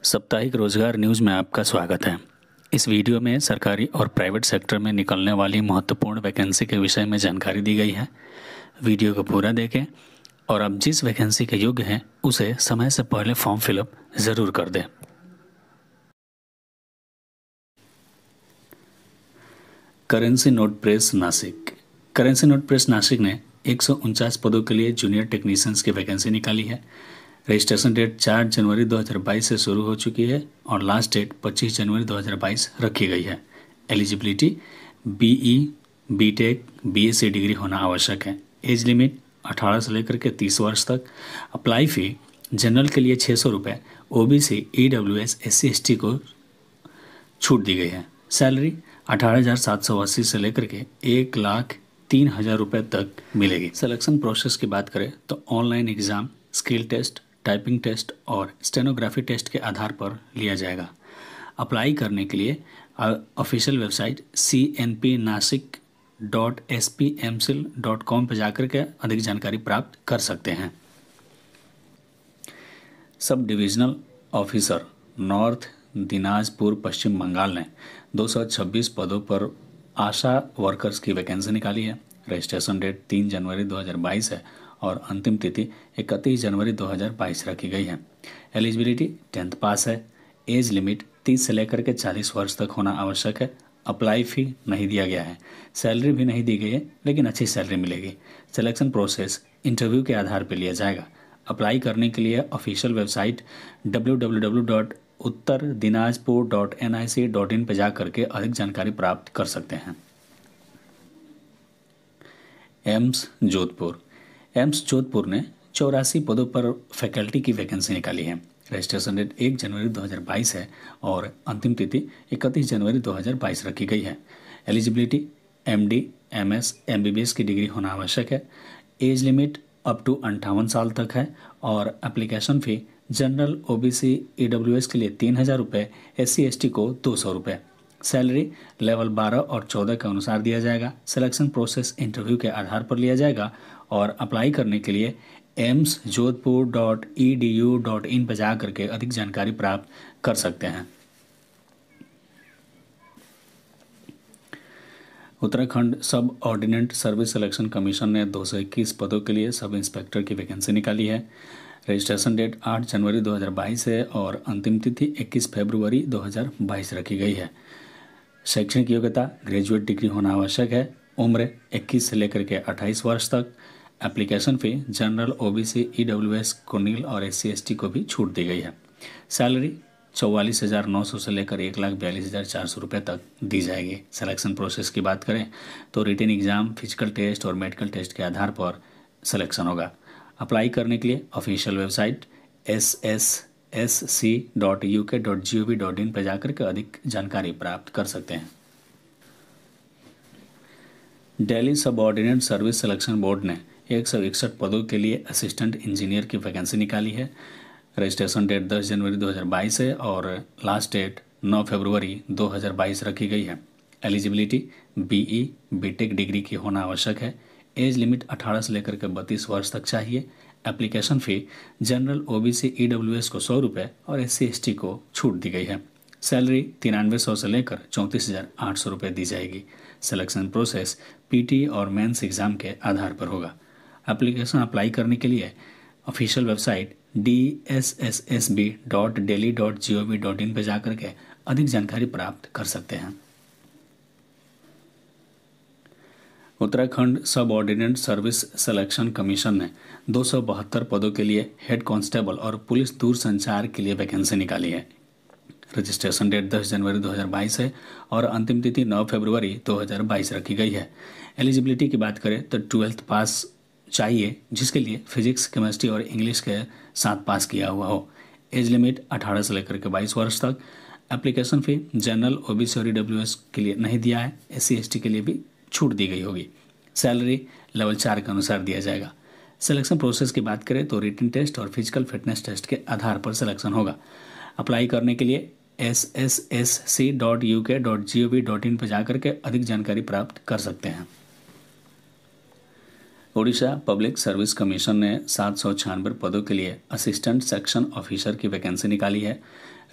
साप्ताहिक रोजगार न्यूज़ में आपका स्वागत है। इस वीडियो में सरकारी और प्राइवेट सेक्टर में निकलने वाली महत्वपूर्ण वैकेंसी के विषय में जानकारी दी गई है। वीडियो को पूरा देखें और आप जिस वैकेंसी के योग्य हैं उसे समय से पहले फॉर्म फिलअप ज़रूर कर दें। करेंसी नोट प्रेस नासिक ने 149 पदों के लिए जूनियर टेक्नीशियंस की वैकेंसी निकाली है। रजिस्ट्रेशन डेट 4 जनवरी 2022 से शुरू हो चुकी है और लास्ट डेट 25 जनवरी 2022 रखी गई है। Eligibility BE, BTech, BSc degree होना आवश्यक है। एज लिमिट 18 से लेकर के 30 वर्ष तक। अप्लाई फ़ी जनरल के लिए 600 रुपये, ओबीसी, ईडब्ल्यूएस, एससी एसटी को छूट दी गई है। सैलरी 18,780 से लेकर के 1,03,000 रुपये तक मिलेगी। सिलेक्शन प्रोसेस की बात करें तो online exam, skill test, typing test और स्टेनोग्राफी टेस्ट के आधार पर लिया जाएगा। अप्लाई करने के लिए ऑफिशियल वेबसाइट cnpnasik.spmsil.com पर जाकर के अधिक जानकारी प्राप्त कर सकते हैं। Sub divisional officer north Dinajpur Paschim Bangal ने 226 पदों पर आशा वर्कर्स की वैकेंसी निकाली है। रजिस्ट्रेशन डेट 3 जनवरी 2022 है और अंतिम तिथि 31 जनवरी 2022 रखी गई है। एलिजिबिलिटी 10th पास है। एज लिमिट 30 से लेकर के 40 वर्ष तक होना आवश्यक है। अप्लाई फ़ी नहीं दिया गया है। सैलरी भी नहीं दी गई है, लेकिन अच्छी सैलरी मिलेगी। सिलेक्शन प्रोसेस इंटरव्यू के आधार पर लिया जाएगा। अप्लाई करने के लिए ऑफिशियल वेबसाइट www.uttardinajpur.nic.in पर जा करके अधिक जानकारी प्राप्त कर सकते हैं। एम्स जोधपुर ने 84 पदों पर फैकल्टी की वैकेंसी निकाली है। रजिस्ट्रेशन डेट 1 जनवरी 2022 है और अंतिम तिथि 31 जनवरी 2022 रखी गई है। एलिजिबिलिटी एमडी, एमएस, एमबीबीएस की डिग्री होना आवश्यक है। एज लिमिट अप टू 58 साल तक है और application fee general, OBC, EWS के लिए 3,000 रुपये, एससी एसटी को 200 रुपये। सैलरी लेवल 12 और 14 के अनुसार दिया जाएगा। सिलेक्शन प्रोसेस इंटरव्यू के आधार पर लिया जाएगा और अप्लाई करने के लिए amsjodhpur.edu.in पर जा करके अधिक जानकारी प्राप्त कर सकते हैं। उत्तराखंड सब ऑर्डिनेंट सर्विस सिलेक्शन कमीशन ने 221 पदों के लिए सब इंस्पेक्टर की वैकेंसी निकाली है। रजिस्ट्रेशन डेट 8 जनवरी 2022 है और अंतिम तिथि 21 फरवरी 2022 रखी गई है। शैक्षणिक योग्यता ग्रेजुएट डिग्री होना आवश्यक है। उम्र 21 से लेकर के 28 वर्ष तक। Application fee general, OBC, EWS, कुनील और एससी एसटी को भी छूट दी गई है। सैलरी 44,900 से लेकर 1,42,400 रुपये तक दी जाएगी। सिलेक्शन प्रोसेस की बात करें तो रिटन एग्ज़ाम, फिजिकल टेस्ट और मेडिकल टेस्ट के आधार पर सिलेक्शन होगा। अप्लाई करने के लिए ऑफिशियल वेबसाइट ssc.uk.gov.in पर जाकर के अधिक जानकारी प्राप्त कर सकते हैं। दिल्ली सब ऑर्डिनेट सर्विस सिलेक्शन बोर्ड ने 161 पदों के लिए असिस्टेंट इंजीनियर की वैकेंसी निकाली है। रजिस्ट्रेशन डेट 10 जनवरी 2022 है और लास्ट डेट 9 फरवरी 2022 रखी गई है। एलिजिबिलिटी बीई, बीटेक डिग्री की होना आवश्यक है। एज लिमिट 18 से लेकर के 32 वर्ष तक चाहिए। Application fee general, OBC, EWS को 100 रुपये और एससी एसटी को छूट दी गई है। सैलरी 9300 से लेकर 34,800 रुपये दी जाएगी। सिलेक्शन प्रोसेस पीटी और मेंस एग्ज़ाम के आधार पर होगा। एप्लीकेशन अप्लाई करने के लिए ऑफिशियल वेबसाइट dsssb.delhi.gov.in पर जाकर के अधिक जानकारी प्राप्त कर सकते हैं। उत्तराखंड सब ऑर्डिनेट सर्विस सिलेक्शन कमीशन ने 272 पदों के लिए हेड कांस्टेबल और पुलिस दूरसंचार के लिए वैकेंसी निकाली है। रजिस्ट्रेशन डेट 10 जनवरी 2022 है और अंतिम तिथि 9 फरवरी 2022 रखी गई है। एलिजिबिलिटी की बात करें तो 12th पास चाहिए, जिसके लिए फिजिक्स, केमिस्ट्री और इंग्लिश के साथ पास किया हुआ हो। एज लिमिट 18 से लेकर के 22 वर्ष तक। एप्लीकेशन फ़ी जनरल, ओबीसी और ईडब्ल्यूएस के लिए नहीं दिया है। एससी एसटी के लिए भी छूट दी गई होगी। सैलरी लेवल 4 के अनुसार दिया जाएगा। सिलेक्शन प्रोसेस की बात करें तो रिटन टेस्ट और फिजिकल फिटनेस टेस्ट के आधार पर सिलेक्शन होगा। अप्लाई करने के लिए sssc.uk.gov.in पर जाकर के अधिक जानकारी प्राप्त कर सकते हैं। ओडिशा पब्लिक सर्विस कमीशन ने 796 पदों के लिए असिस्टेंट सेक्शन ऑफिसर की वैकेंसी निकाली है।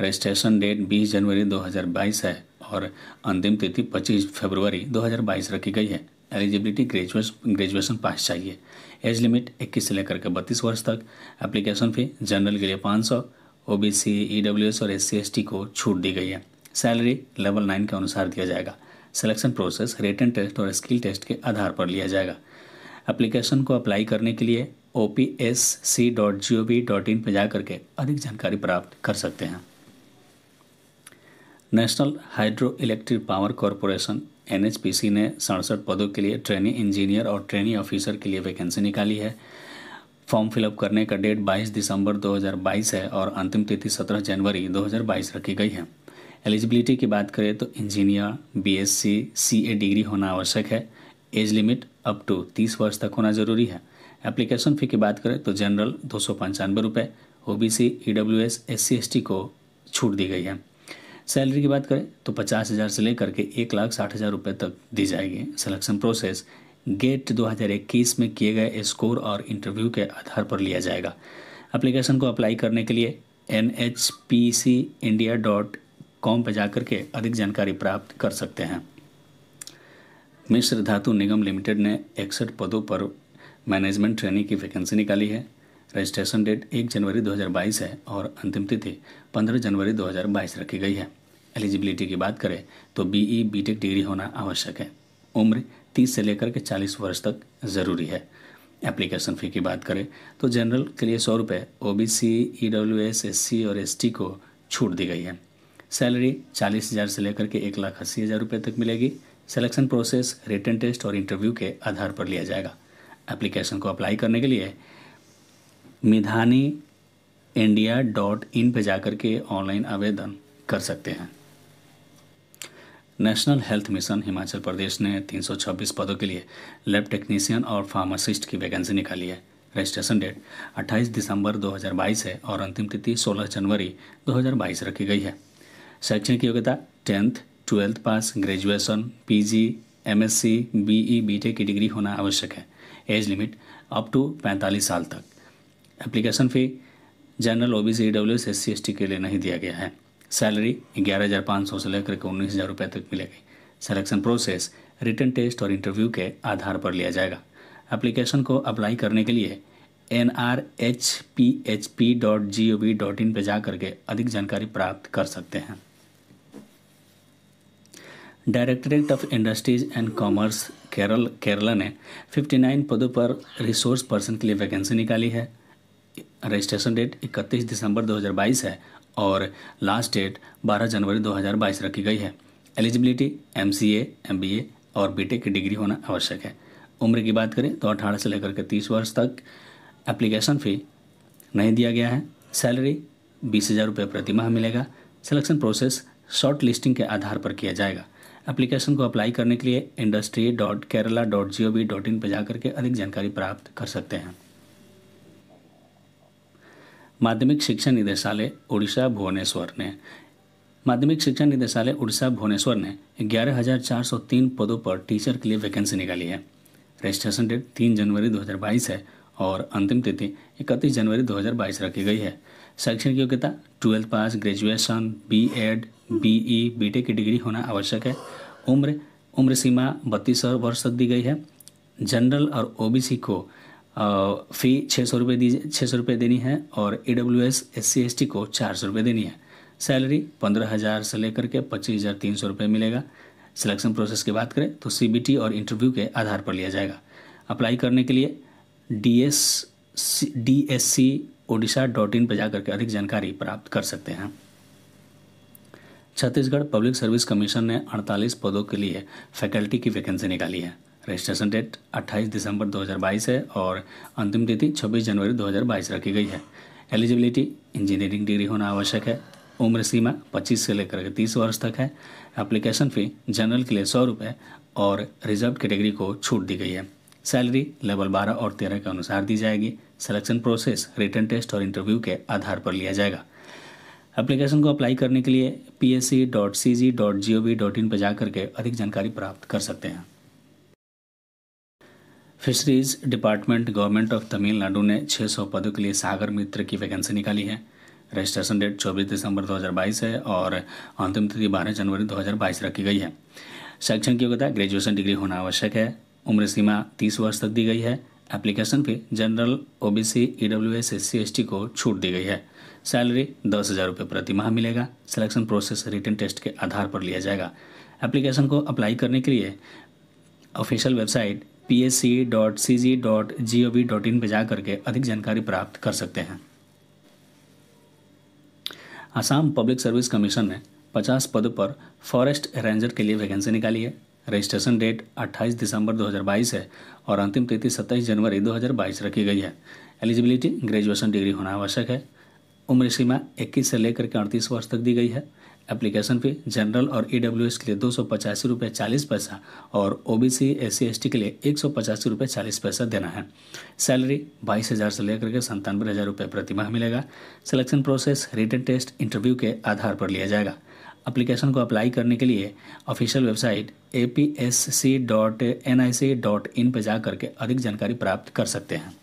रजिस्ट्रेशन डेट 20 जनवरी 2022 है और अंतिम तिथि 25 फरवरी 2022 रखी गई है। एलिजिबिलिटी ग्रेजुएशन पास चाहिए। एज लिमिट 21 से लेकर के 32 वर्ष तक। एप्लीकेशन फ़ी जनरल के लिए 500, ओबीसी, ईडब्ल्यूएस और SC ST को छूट दी गई है। सैलरी लेवल 9 के अनुसार दिया जाएगा। सिलेक्शन प्रोसेस रिटन टेस्ट और स्किल टेस्ट के आधार पर लिया जाएगा। एप्लीकेशन को अप्लाई करने के लिए opsc.gov.in पर जाकर के अधिक जानकारी प्राप्त कर सकते हैं। National hydro electric power corporation NHPC ने 67 पदों के लिए ट्रेनी इंजीनियर और ट्रेनी ऑफिसर के लिए वैकेंसी निकाली है। फॉर्म फिलअप करने का डेट 22 दिसंबर 2022 है और अंतिम तिथि 17 जनवरी 2022 रखी गई है। एलिजिबिलिटी की बात करें तो इंजीनियर BSc CA डिग्री होना आवश्यक है। एज लिमिट अप टू 30 वर्ष तक होना जरूरी है। एप्लीकेशन फ़ी की बात करें तो जनरल 295 रुपये, OBC, EWS, SC ST को छूट दी गई है। सैलरी की बात करें तो 50,000 से लेकर के 1,60,000 रुपये तक दी जाएगी। सिलेक्शन प्रोसेस गेट 2021 में किए गए स्कोर और इंटरव्यू के आधार पर लिया जाएगा। एप्लीकेशन को अप्लाई करने के लिए nhpcindia.com पर जाकर के अधिक जानकारी प्राप्त कर सकते हैं। मिश्र धातु निगम लिमिटेड ने 61 पदों पर मैनेजमेंट ट्रेनी की वैकेंसी निकाली है। रजिस्ट्रेशन डेट 1 जनवरी 2022 है और अंतिम तिथि 15 जनवरी 2022 रखी गई है। एलिजिबिलिटी की बात करें तो BE BTech डिग्री होना आवश्यक है। उम्र 30 से लेकर के 40 वर्ष तक ज़रूरी है। एप्लीकेशन फ़ी की बात करें तो जनरल के लिए 100 रुपये, OBC, EWS, SC और ST को छूट दी गई है। सैलरी 40,000 से लेकर के 1,80,000 रुपये तक मिलेगी। सिलेक्शन प्रोसेस रिटन टेस्ट और इंटरव्यू के आधार पर लिया जाएगा। एप्लीकेशन को अप्लाई करने के लिए midhaniindia.in पे जाकर के ऑनलाइन आवेदन कर सकते हैं। National health mission Himachal Pradesh ने 326 पदों के लिए लैब टेक्नीशियन और फार्मासिस्ट की वैकेंसी निकाली है। रजिस्ट्रेशन डेट 28 दिसंबर 2022 है और अंतिम तिथि 16 जनवरी 2022 रखी गई है। शैक्षणिक योग्यता 10th 12th pass, graduation, PG, MSc, BE BTech की डिग्री होना आवश्यक है। एज लिमिट अप टू 45 साल तक। Application fee general, OBC, EWS, SC ST के लिए नहीं दिया गया है। सैलरी 11,500 से लेकर के 19,000 रुपये तक मिलेगी। सिलेक्शन प्रोसेस रिटन टेस्ट और इंटरव्यू के आधार पर लिया जाएगा। एप्लीकेशन को अप्लाई करने के लिए nrhphp.gov.in पर जाकर के अधिक जानकारी प्राप्त कर सकते हैं। Directorate of industries and commerce Kerala ने 59 पदों पर रिसोर्स पर्सन के लिए वैकेंसी निकाली है। रजिस्ट्रेशन डेट 31 दिसंबर 2022 है और लास्ट डेट 12 जनवरी 2022 रखी गई है। एलिजिबिलिटी MCA, MBA और BTech की डिग्री होना आवश्यक है। उम्र की बात करें तो 18 से लेकर के 30 वर्ष तक। एप्लीकेशन फ़ी नहीं दिया गया है। सैलरी 20,000 रुपये प्रति माह मिलेगा। सिलेक्शन प्रोसेस शॉर्ट लिस्टिंग के आधार पर किया जाएगा। एप्लीकेशन को अप्लाई करने के लिए industry.kerala.gov.in पर जाकर के अधिक जानकारी प्राप्त कर सकते हैं। माध्यमिक शिक्षा निदेशालय उड़ीसा भुवनेश्वर ने 11,403 पदों पर टीचर के लिए वैकेंसी निकाली है। रजिस्ट्रेशन डेट 3 जनवरी 2022 है और अंतिम तिथि 31 जनवरी 2022 रखी गई है। शैक्षणिक योग्यता 12th pass, graduation, B.Ed, BE BTech की डिग्री होना आवश्यक है। उम्र सीमा 32 वर्ष तक दी गई है। जनरल और OBC को फ़ी 600 रुपये देनी है और EWS, SC ST को 400 रुपये देनी है। सैलरी 15,000 से लेकर के 25,300 रुपये मिलेगा। सिलेक्शन प्रोसेस की बात करें तो CBT और इंटरव्यू के आधार पर लिया जाएगा। अप्लाई करने के लिए dsc.odisha.in पर जाकर के अधिक जानकारी प्राप्त कर सकते हैं। छत्तीसगढ़ पब्लिक सर्विस कमीशन ने 48 पदों के लिए फैकल्टी की वैकेंसी निकाली है। रजिस्ट्रेशन डेट 28 दिसंबर 2022 है और अंतिम तिथि 26 जनवरी 2022 रखी गई है। एलिजिबिलिटी इंजीनियरिंग डिग्री होना आवश्यक है। उम्र सीमा 25 से लेकर 30 वर्ष तक है। एप्लीकेशन फ़ी जनरल के लिए 100 रुपये और रिजर्व कैटेगरी को छूट दी गई है। सैलरी लेवल 12 और 13 के अनुसार दी जाएगी। सिलेक्शन प्रोसेस रिटन टेस्ट और इंटरव्यू के आधार पर लिया जाएगा। एप्लीकेशन को अप्लाई करने के लिए psc.cg.gov.in पर जाकर के अधिक जानकारी प्राप्त कर सकते हैं। Fisheries department government of Tamil Nadu ने 600 पदों के लिए सागर मित्र की वैकेंसी निकाली है। रजिस्ट्रेशन डेट 24 दिसंबर 2022 है और अंतिम तिथि 12 जनवरी 2022 रखी गई है। शैक्षणिक योग्यता ग्रेजुएशन डिग्री होना आवश्यक है। उम्र सीमा 30 वर्ष तक दी गई है। Application fee general, OBC, EWS, SC ST को छूट दी गई है। सैलरी 10,000 रुपये प्रति माह मिलेगा। सिलेक्शन प्रोसेस रिटन टेस्ट के आधार पर लिया जाएगा। एप्लीकेशन को अप्लाई करने के लिए ऑफिशियल वेबसाइट psc.cg.gov.in पर जा करके अधिक जानकारी प्राप्त कर सकते हैं। असम पब्लिक सर्विस कमीशन ने 50 पदों पर फॉरेस्ट रेंजर के लिए वैकेंसी निकाली है। रजिस्ट्रेशन डेट 28 दिसंबर 2022 है और अंतिम तिथि 27 जनवरी 2022 रखी गई है। एलिजिबिलिटी ग्रेजुएशन डिग्री होना आवश्यक है। उम्र सीमा 21 से लेकर के 38 वर्ष तक दी गई है। एप्लीकेशन फी जनरल और ईडब्ल्यूएस के लिए 285 रुपये 40 पैसा और ओबीसी, SC ST के लिए 185 रुपये 40 पैसा देना है। सैलरी 22,000 से लेकर के 97,000 रुपये प्रति माह मिलेगा। Selection process written test interview के आधार पर लिया जाएगा। एप्लीकेशन को अप्लाई करने के लिए ऑफिशियल वेबसाइट apsc.nic.in पर जा करके अधिक जानकारी प्राप्त कर सकते हैं।